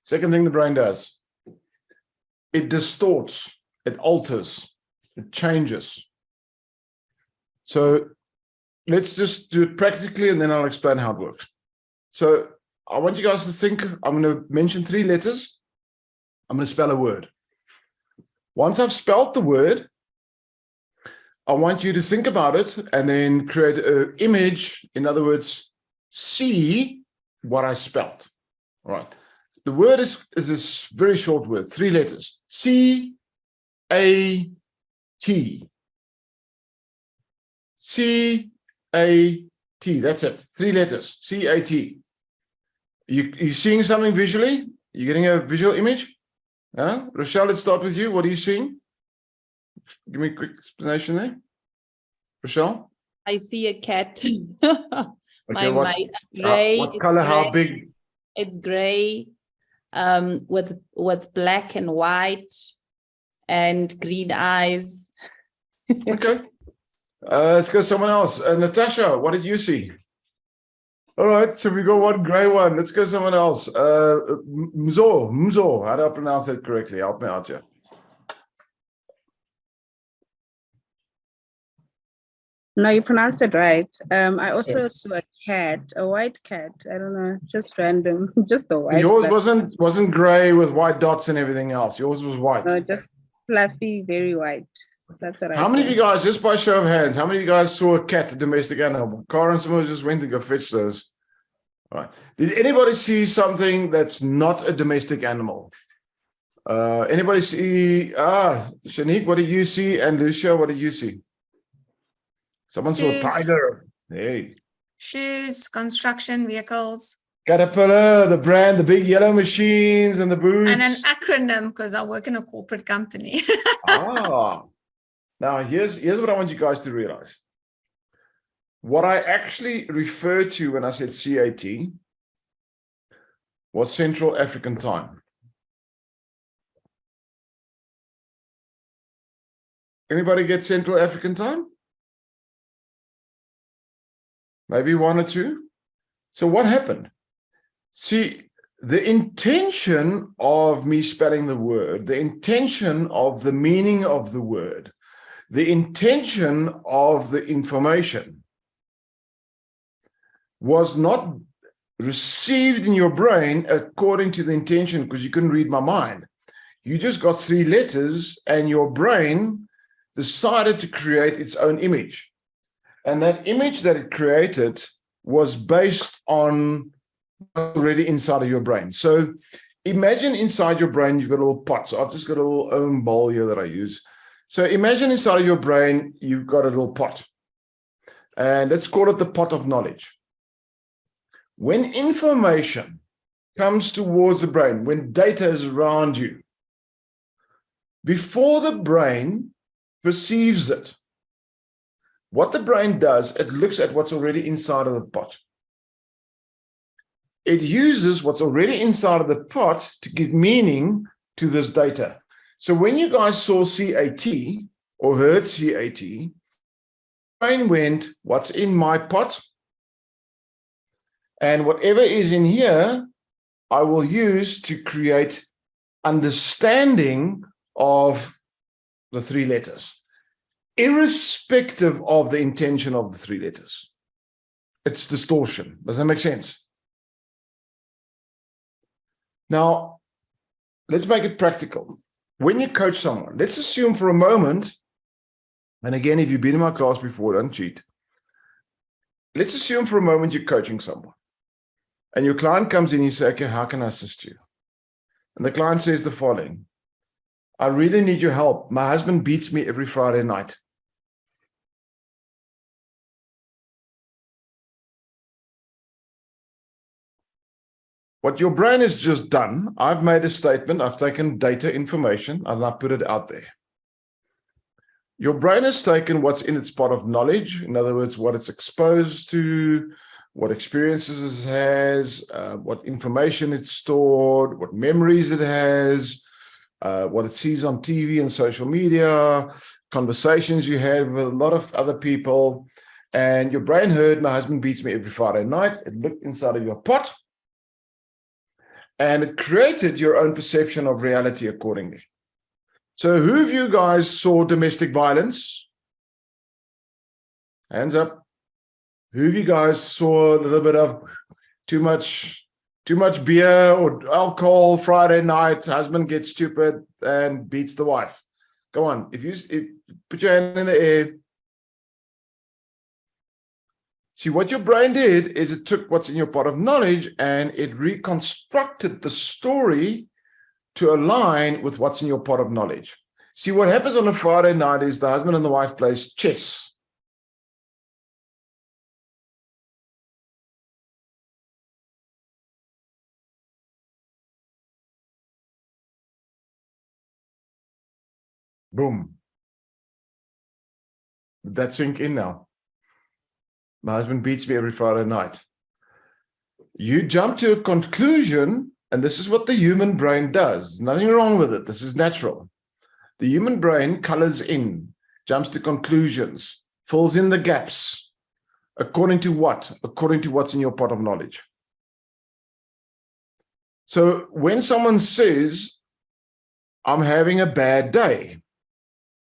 Second thing the brain does, it distorts, it alters, it changes. So let's just do it practically, and then I'll explain how it works. So I want you guys to think, I'm going to mention 3 letters. I'm going to spell a word. Once I've spelled the word, I want you to think about it and then create an image. In other words, see what I spelled. All right. The word is this very short word, 3 letters. C-A-T. C-A-T. That's it. 3 letters. C-A-T. You seeing something visually? You getting a visual image? Rochelle, let's start with you. What are you seeing? Give me a quick explanation there. Rochelle? I see a cat. Okay, gray. What color? Gray. How big? It's gray, with black and white and green eyes. Okay. Let's go to someone else. Natasha, what did you see? All right, so we got one gray one. Let's go to someone else. Mzo. How do I pronounce that correctly? Help me out here. No, you pronounced it right. I also saw a cat, a white cat. I don't know, just random, just the white. Yours wasn't gray with white dots and everything else. Yours was white. No, just fluffy, very white. That's what I saw. How many of you guys, just by show of hands, how many of you guys saw a cat, a domestic animal? Cara and someone just went to go fetch those. All right. Did anybody see something that's not a domestic animal? Anybody see? Shanique, what did you see? And Lucia, what did you see? Someone saw a tiger. Hey. Shoes, construction vehicles. Caterpillar, the brand, the big yellow machines and the boots. And an acronym, because I work in a corporate company. Now here's what I want you guys to realize. What I actually referred to when I said CAT was Central African Time. Anybody get Central African Time? Maybe 1 or 2. So what happened? See, the intention of me spelling the word, the intention of the meaning of the word, the intention of the information was not received in your brain according to the intention, because you couldn't read my mind. You just got 3 letters and your brain decided to create its own image. And that image that it created was based on already inside of your brain. So imagine inside your brain, you've got a little pot. So I've just got a little own bowl here that I use. So imagine inside of your brain, you've got a little pot. And let's call it the pot of knowledge. When information comes towards the brain, when data is around you, before the brain perceives it, what the brain does, it looks at what's already inside of the pot. It uses what's already inside of the pot to give meaning to this data. So when you guys saw CAT or heard CAT, brain went, what's in my pot? And whatever is in here, I will use to create understanding of the 3 letters, irrespective of the intention of the 3 letters. It's distortion. Does that make sense? Now, let's make it practical. When you coach someone, let's assume for a moment, and again, if you've been in my class before, don't cheat. Let's assume for a moment you're coaching someone. And your client comes in, you say, okay, how can I assist you? And the client says the following: I really need your help. My husband beats me every Friday night. What your brain has just done, I've made a statement, I've taken data information, and I put it out there. Your brain has taken what's in its pot of knowledge, in other words, what it's exposed to, what experiences it has, what information it's stored, what memories it has, what it sees on TV and social media, conversations you had with a lot of other people. And your brain heard, my husband beats me every Friday night. It looked inside of your pot. and it created your own perception of reality accordingly. So who of you guys saw domestic violence? Hands up. Who of you guys saw a little bit of too much beer or alcohol Friday night, husband gets stupid and beats the wife? Go on. If put your hand in the air. See, what your brain did is it took what's in your pot of knowledge and it reconstructed the story to align with what's in your pot of knowledge. See, what happens on a Friday night is the husband and the wife plays chess. Boom. Did that sink in now? My husband beats me every Friday night. You jump to a conclusion, and this is what the human brain does. There's nothing wrong with it. This is natural. The human brain colors in, jumps to conclusions, fills in the gaps. According to what? According to what's in your pot of knowledge. So when someone says, I'm having a bad day,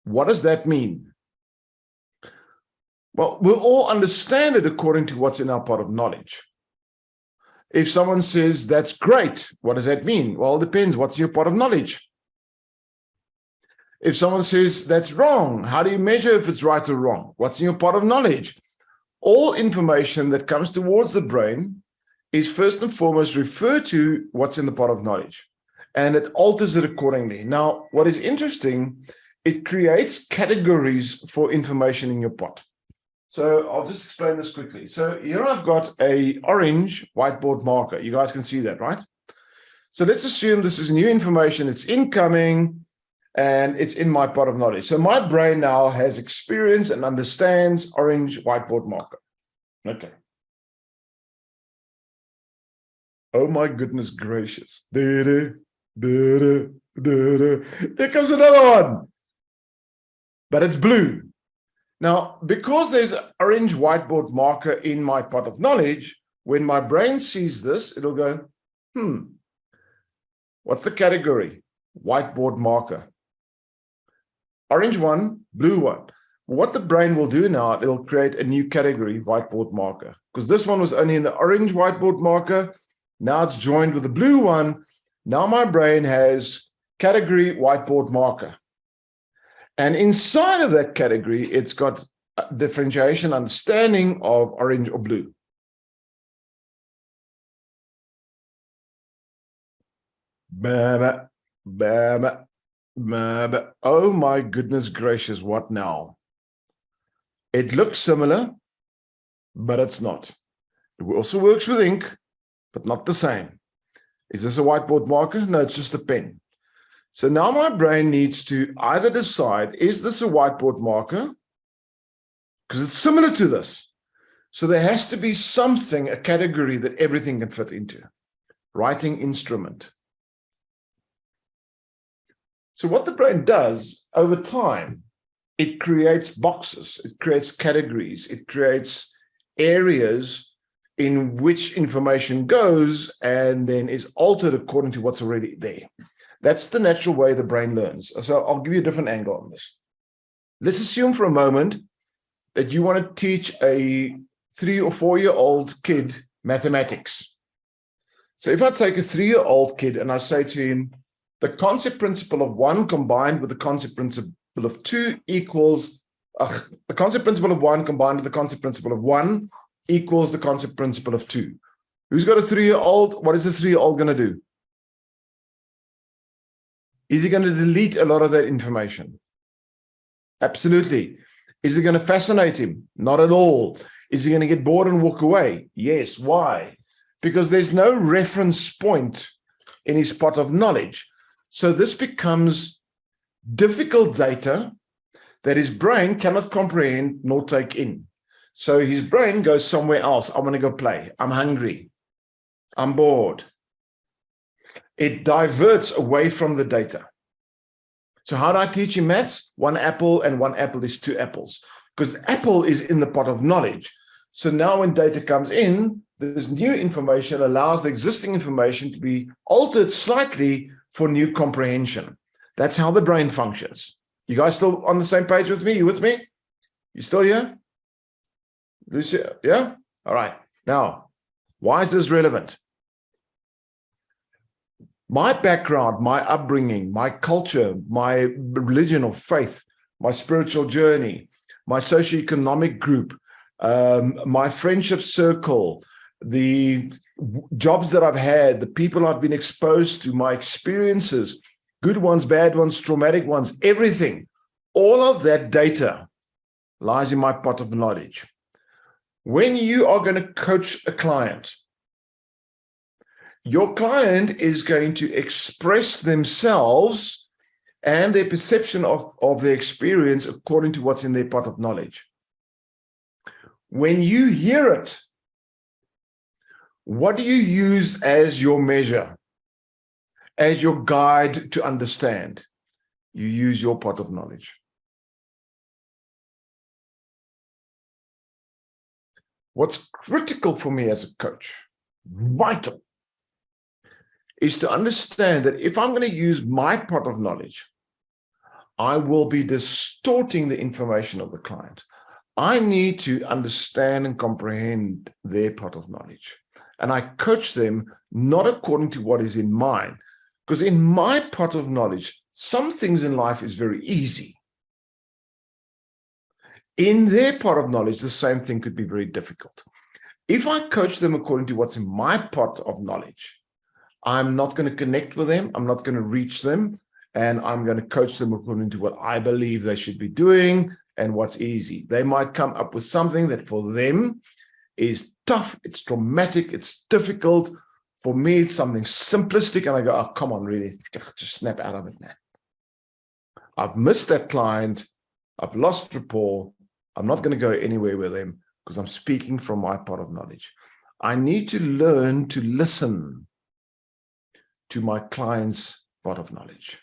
what does that mean? Well, we'll all understand it according to what's in our pot of knowledge. If someone says, that's great, what does that mean? Well, it depends. What's in your pot of knowledge? If someone says, that's wrong, how do you measure if it's right or wrong? What's in your pot of knowledge? All information that comes towards the brain is first and foremost referred to what's in the pot of knowledge, and it alters it accordingly. Now, what is interesting, it creates categories for information in your pot. So I'll just explain this quickly. So here I've got a orange whiteboard marker. You guys can see that, right? So let's assume this is new information. It's incoming and it's in my pot of knowledge. So my brain now has experience and understands orange whiteboard marker. Okay. Oh my goodness gracious. There comes another one. But it's blue. Now, because there's an orange whiteboard marker in my pot of knowledge, when my brain sees this, it'll go, what's the category? Whiteboard marker. Orange one, blue one. What the brain will do now, it'll create a new category, whiteboard marker. Because this one was only in the orange whiteboard marker. Now it's joined with the blue one. Now my brain has category whiteboard marker. And inside of that category, it's got differentiation, understanding of orange or blue. Oh my goodness gracious, what now? It looks similar, but it's not. It also works with ink, but not the same. Is this a whiteboard marker? No, it's just a pen. So now my brain needs to either decide, is this a whiteboard marker? Because it's similar to this. So there has to be something, a category that everything can fit into. Writing instrument. So what the brain does over time, it creates boxes, it creates categories, it creates areas in which information goes and then is altered according to what's already there. That's the natural way the brain learns. So I'll give you a different angle on this. Let's assume for a moment that you want to teach a 3 or 4-year-old kid mathematics. So if I take a 3-year-old kid and I say to him, the concept principle of 1 combined with the concept principle of 2 equals, the concept principle of 1 combined with the concept principle of 1 equals the concept principle of 2. Who's got a 3-year-old? What is the 3-year-old going to do? Is he going to delete a lot of that information? Absolutely. Is it going to fascinate him? Not at all. Is he going to get bored and walk away? Yes. Why? Because there's no reference point in his pot of knowledge. So this becomes difficult data that his brain cannot comprehend nor take in. So his brain goes somewhere else. I want to go play. I'm hungry. I'm bored. It diverts away from the data. So how do I teach him maths? 1 apple and 1 apple is 2 apples. Because apple is in the pot of knowledge. So now when data comes in, this new information allows the existing information to be altered slightly for new comprehension. That's how the brain functions. You guys still on the same page with me? You with me? You still here? Lucia, yeah? All right. Now, why is this relevant? My background, my upbringing, my culture, my religion or faith, my spiritual journey, my socioeconomic group, my friendship circle, the jobs that I've had, the people I've been exposed to, my experiences, good ones, bad ones, traumatic ones, everything, all of that data lies in my pot of knowledge. When you are going to coach a client, your client is going to express themselves and their perception of their experience according to what's in their pot of knowledge. When you hear it, what do you use as your measure, as your guide to understand? You use your pot of knowledge. What's critical for me as a coach, vital, is to understand that if I'm going to use my pot of knowledge, I will be distorting the information of the client. I need to understand and comprehend their pot of knowledge. And I coach them not according to what is in mine. Because in my pot of knowledge, some things in life is very easy. In their pot of knowledge, the same thing could be very difficult. If I coach them according to what's in my pot of knowledge, I'm not going to connect with them. I'm not going to reach them. And I'm going to coach them according to what I believe they should be doing and what's easy. They might come up with something that for them is tough, it's traumatic, it's difficult. For me, it's something simplistic, and I go, oh, come on, really, just snap out of it, man. I've missed that client. I've lost rapport. I'm not going to go anywhere with them because I'm speaking from my pot of knowledge. I need to learn to listen to my client's pot of knowledge.